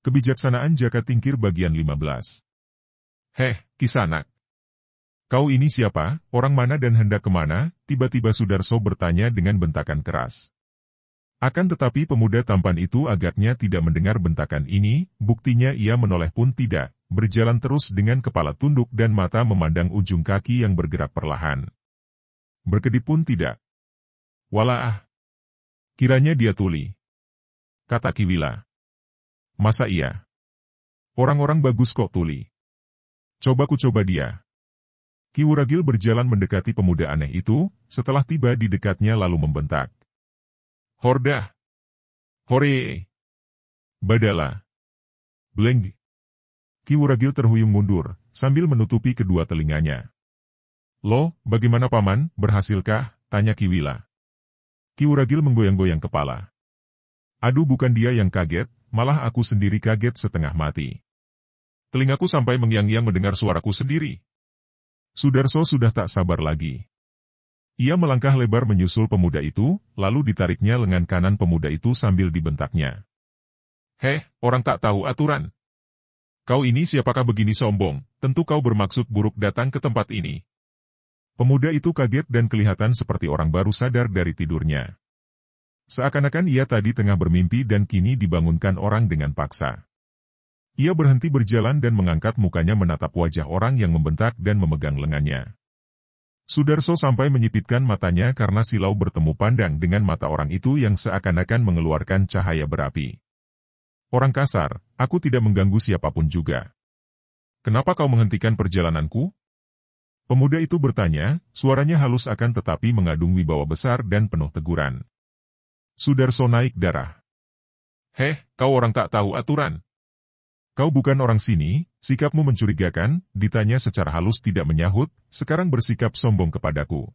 Kebijaksanaan Jaka Tingkir bagian 15. Heh, Kisanak. Kau ini siapa, orang mana dan hendak kemana? Tiba-tiba Sudarso bertanya dengan bentakan keras. Akan tetapi pemuda tampan itu agaknya tidak mendengar bentakan ini, buktinya ia menoleh pun tidak, berjalan terus dengan kepala tunduk dan mata memandang ujung kaki yang bergerak perlahan. Berkedip pun tidak. Walah, kiranya dia tuli, kata Ki Wila. Masa iya? Orang-orang bagus kok tuli. Coba ku coba dia. Ki Wuragil berjalan mendekati pemuda aneh itu, setelah tiba di dekatnya lalu membentak. Hordah! Hore! Badala! Bleng! Ki Wuragil terhuyung mundur, sambil menutupi kedua telinganya. Loh, bagaimana paman, berhasilkah? Tanya Ki Wila. Ki Wuragil menggoyang-goyang kepala. Aduh, bukan dia yang kaget, malah aku sendiri kaget setengah mati. Telingaku sampai mengiang-iang mendengar suaraku sendiri. Sudarso sudah tak sabar lagi. Ia melangkah lebar menyusul pemuda itu, lalu ditariknya lengan kanan pemuda itu sambil dibentaknya. Heh, orang tak tahu aturan. Kau ini siapakah begini sombong? Tentu kau bermaksud buruk datang ke tempat ini. Pemuda itu kaget dan kelihatan seperti orang baru sadar dari tidurnya. Seakan-akan ia tadi tengah bermimpi dan kini dibangunkan orang dengan paksa. Ia berhenti berjalan dan mengangkat mukanya menatap wajah orang yang membentak dan memegang lengannya. Sudarso sampai menyipitkan matanya karena silau bertemu pandang dengan mata orang itu yang seakan-akan mengeluarkan cahaya berapi. Orang kasar, aku tidak mengganggu siapapun juga. Kenapa kau menghentikan perjalananku? Pemuda itu bertanya, suaranya halus akan tetapi mengandung wibawa besar dan penuh teguran. Sudarso naik darah. Heh, kau orang tak tahu aturan. Kau bukan orang sini, sikapmu mencurigakan, ditanya secara halus tidak menyahut, sekarang bersikap sombong kepadaku.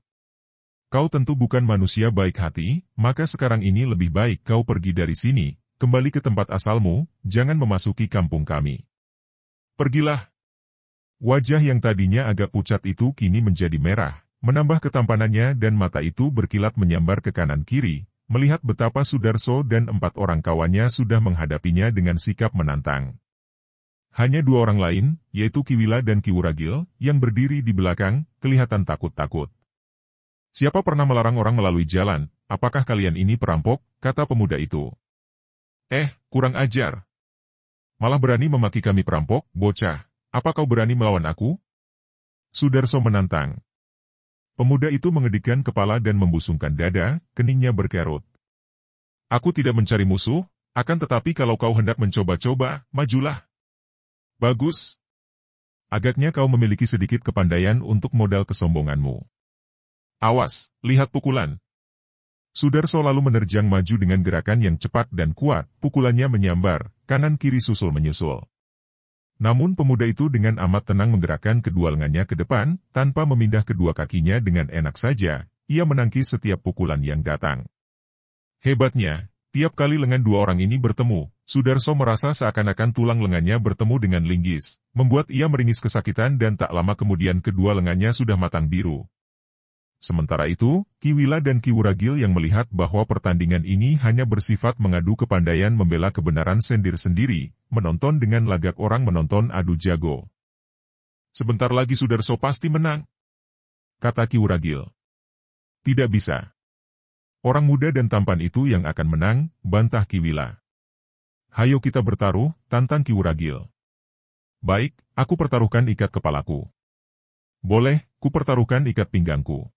Kau tentu bukan manusia baik hati, maka sekarang ini lebih baik kau pergi dari sini, kembali ke tempat asalmu, jangan memasuki kampung kami. Pergilah. Wajah yang tadinya agak pucat itu kini menjadi merah, menambah ketampanannya dan mata itu berkilat menyambar ke kanan kiri, melihat betapa Sudarso dan 4 orang kawannya sudah menghadapinya dengan sikap menantang. Hanya 2 orang lain, yaitu Ki Wila dan Ki Wuragil, yang berdiri di belakang, kelihatan takut-takut. Siapa pernah melarang orang melalui jalan? Apakah kalian ini perampok? Kata pemuda itu. Kurang ajar. Malah berani memaki kami perampok, bocah. Apa kau berani melawan aku? Sudarso menantang. Pemuda itu mengedikkan kepala dan membusungkan dada, keningnya berkerut. Aku tidak mencari musuh, akan tetapi kalau kau hendak mencoba-coba, majulah. Bagus. Agaknya kau memiliki sedikit kepandaian untuk modal kesombonganmu. Awas, lihat pukulan. Sudarso lalu menerjang maju dengan gerakan yang cepat dan kuat, pukulannya menyambar, kanan-kiri susul-menyusul. Namun pemuda itu dengan amat tenang menggerakkan kedua lengannya ke depan, tanpa memindah kedua kakinya dengan enak saja, ia menangkis setiap pukulan yang datang. Hebatnya, tiap kali lengan 2 orang ini bertemu, Sudarso merasa seakan-akan tulang lengannya bertemu dengan linggis, membuat ia meringis kesakitan dan tak lama kemudian kedua lengannya sudah matang biru. Sementara itu, Ki Wila dan Ki Wuragil yang melihat bahwa pertandingan ini hanya bersifat mengadu kepandaian membela kebenaran sendiri-sendiri, menonton dengan lagak orang menonton adu jago. Sebentar lagi Sudarso pasti menang, kata Ki Wuragil. Tidak bisa. Orang muda dan tampan itu yang akan menang, bantah Ki Wila. Hayo kita bertaruh, tantang Ki Wuragil. Baik, aku pertaruhkan ikat kepalaku. Boleh, ku pertaruhkan ikat pinggangku.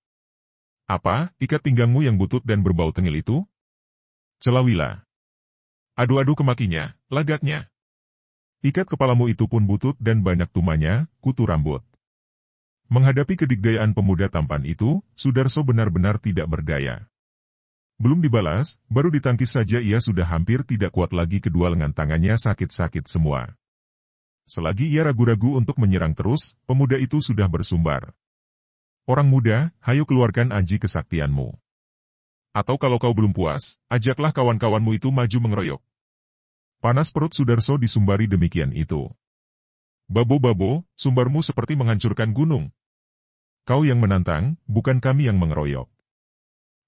Apa, ikat pinggangmu yang butut dan berbau tengil itu? Cela Wila. Adu-adu kemakinya, lagaknya. Ikat kepalamu itu pun butut dan banyak tumanya, kutu rambut. Menghadapi kedigdayaan pemuda tampan itu, Sudarso benar-benar tidak berdaya. Belum dibalas, baru ditangkis saja ia sudah hampir tidak kuat lagi kedua lengan tangannya sakit-sakit semua. Selagi ia ragu-ragu untuk menyerang terus, pemuda itu sudah bersumbar. Orang muda, hayo keluarkan aji kesaktianmu. Atau kalau kau belum puas, ajaklah kawan-kawanmu itu maju mengeroyok. Panas perut Sudarso disumbari demikian itu. Babo-babo, sumbarmu seperti menghancurkan gunung. Kau yang menantang, bukan kami yang mengeroyok.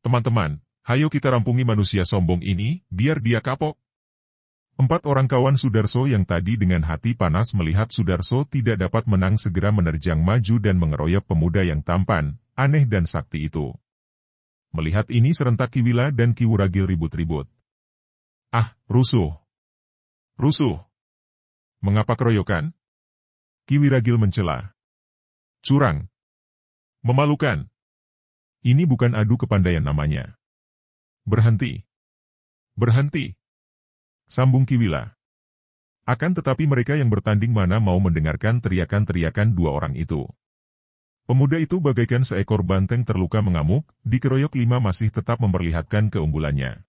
Teman-teman, hayo kita rampungi manusia sombong ini, biar dia kapok. 4 orang kawan Sudarso yang tadi dengan hati panas melihat Sudarso tidak dapat menang segera menerjang maju dan mengeroyok pemuda yang tampan, aneh dan sakti itu. Melihat ini serentak Ki Wila dan Ki Wuragil ribut-ribut. Ah, rusuh! Rusuh! Mengapa keroyokan? Ki Wuragil mencela. Curang! Memalukan! Ini bukan adu kepandaian namanya. Berhenti! Berhenti! Sambung Ki Wila. Akan tetapi mereka yang bertanding mana mau mendengarkan teriakan-teriakan 2 orang itu. Pemuda itu bagaikan seekor banteng terluka mengamuk, dikeroyok 5 masih tetap memperlihatkan keunggulannya.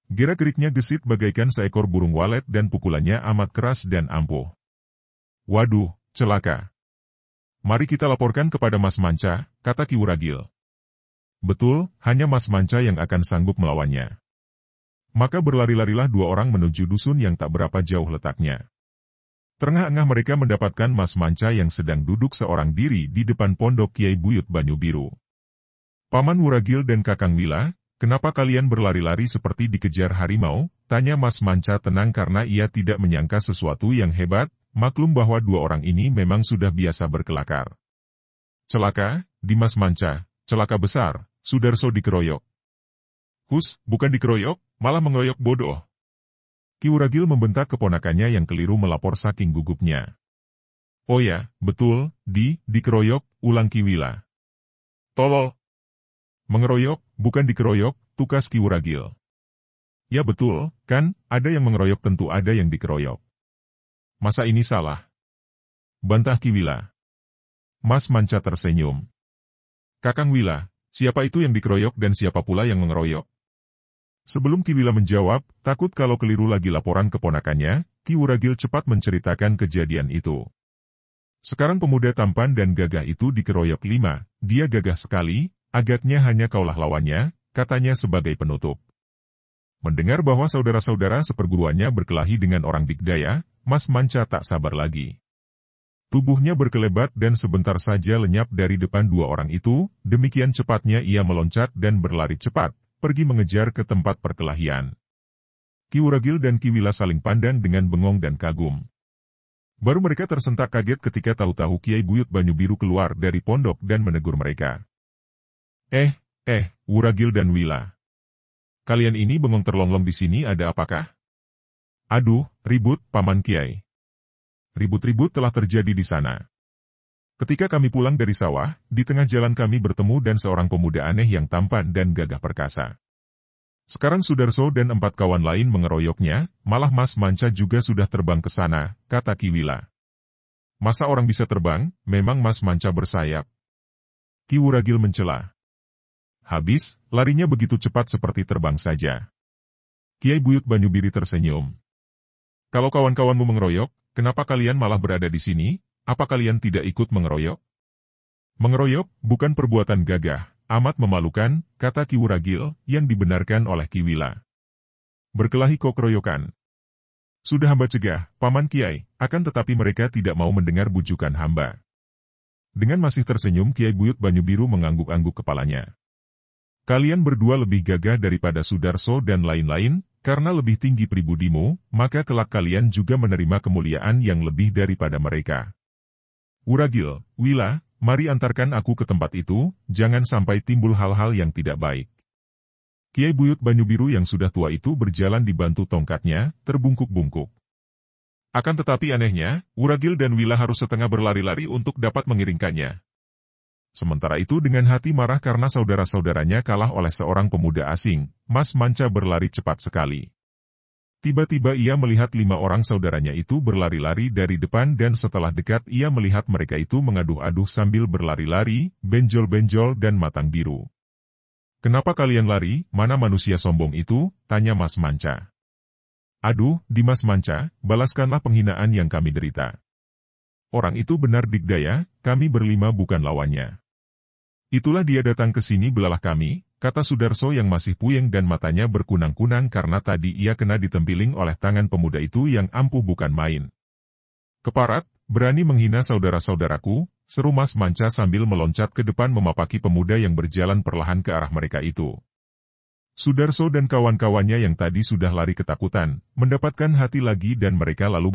Gerak-geriknya gesit bagaikan seekor burung walet dan pukulannya amat keras dan ampuh. Waduh, celaka. Mari kita laporkan kepada Mas Manca, kata Ki Wuragil. Betul, hanya Mas Manca yang akan sanggup melawannya. Maka berlari-larilah 2 orang menuju dusun yang tak berapa jauh letaknya. Terengah-engah mereka mendapatkan Mas Manca yang sedang duduk seorang diri di depan pondok Kiai Buyut Banyu Biru. Paman Wuragil dan Kakang Wila, kenapa kalian berlari-lari seperti dikejar harimau? Tanya Mas Manca tenang karena ia tidak menyangka sesuatu yang hebat, maklum bahwa 2 orang ini memang sudah biasa berkelakar. Celaka, Dimas Manca, celaka besar, Sudarso dikeroyok. Hus, bukan dikeroyok, malah mengeroyok bodoh. Ki Wuragil membentak keponakannya yang keliru melapor saking gugupnya. Oh ya, betul, dikeroyok, ulang Ki Wila. Tolol. Mengeroyok, bukan dikeroyok, tukas Ki Wuragil. Ya betul, kan, ada yang mengeroyok tentu ada yang dikeroyok. Masa ini salah? Bantah Ki Wila. Mas Manca tersenyum. Kakang Wila, siapa itu yang dikeroyok dan siapa pula yang mengeroyok? Sebelum Ki Wila menjawab, takut kalau keliru lagi laporan keponakannya, Ki Wuragil cepat menceritakan kejadian itu. Sekarang pemuda tampan dan gagah itu dikeroyok 5, dia gagah sekali, agaknya hanya kaulah lawannya, katanya sebagai penutup. Mendengar bahwa saudara-saudara seperguruannya berkelahi dengan orang dikdaya, Mas Manca tak sabar lagi. Tubuhnya berkelebat dan sebentar saja lenyap dari depan 2 orang itu, demikian cepatnya ia meloncat dan berlari cepat, pergi mengejar ke tempat perkelahian. Ki Wuragil dan Ki Wila saling pandang dengan bengong dan kagum. Baru mereka tersentak kaget ketika tahu-tahu Kiai Buyut Banyu Biru keluar dari pondok dan menegur mereka. Wuragil dan Wila. Kalian ini bengong terlonglong di sini ada apakah? Aduh, ribut, Paman Kiai. Ribut-ribut telah terjadi di sana. Ketika kami pulang dari sawah, di tengah jalan kami bertemu dan seorang pemuda aneh yang tampan dan gagah perkasa. Sekarang Sudarso dan 4 kawan lain mengeroyoknya, malah Mas Manca juga sudah terbang ke sana, kata Ki Wila. Masa orang bisa terbang, memang Mas Manca bersayap. Ki Wuragil mencela. Habis, larinya begitu cepat seperti terbang saja. Kiai Buyut Banyu Biru tersenyum. Kalau kawan-kawanmu mengeroyok, kenapa kalian malah berada di sini? Apa kalian tidak ikut mengeroyok? Mengeroyok bukan perbuatan gagah, amat memalukan, kata Ki Wuragil, yang dibenarkan oleh Ki Wila. Berkelahi kok keroyokan. Sudah hamba cegah, Paman Kiai, akan tetapi mereka tidak mau mendengar bujukan hamba. Dengan masih tersenyum Kiai Buyut Banyu Biru mengangguk-angguk kepalanya. Kalian berdua lebih gagah daripada Sudarso dan lain-lain, karena lebih tinggi pribudimu, maka kelak kalian juga menerima kemuliaan yang lebih daripada mereka. Wuragil, Wila, mari antarkan aku ke tempat itu, jangan sampai timbul hal-hal yang tidak baik. Kiai Buyut Banyu Biru yang sudah tua itu berjalan dibantu tongkatnya, terbungkuk-bungkuk. Akan tetapi anehnya, Wuragil dan Wila harus setengah berlari-lari untuk dapat mengiringkannya. Sementara itu dengan hati marah karena saudara-saudaranya kalah oleh seorang pemuda asing, Mas Manca berlari cepat sekali. Tiba-tiba ia melihat 5 orang saudaranya itu berlari-lari dari depan dan setelah dekat ia melihat mereka itu mengaduh-aduh sambil berlari-lari, benjol-benjol dan matang biru. Kenapa kalian lari, mana manusia sombong itu? Tanya Mas Manca. Aduh, Dimas Manca, balaskanlah penghinaan yang kami derita. Orang itu benar dikdaya, kami berlima bukan lawannya. Itulah dia datang ke sini belalah kami, kata Sudarso yang masih puyeng dan matanya berkunang-kunang karena tadi ia kena ditempiling oleh tangan pemuda itu yang ampuh bukan main. Keparat, berani menghina saudara-saudaraku, seru Mas Manca sambil meloncat ke depan memapaki pemuda yang berjalan perlahan ke arah mereka itu. Sudarso dan kawan-kawannya yang tadi sudah lari ketakutan, mendapatkan hati lagi dan mereka lalu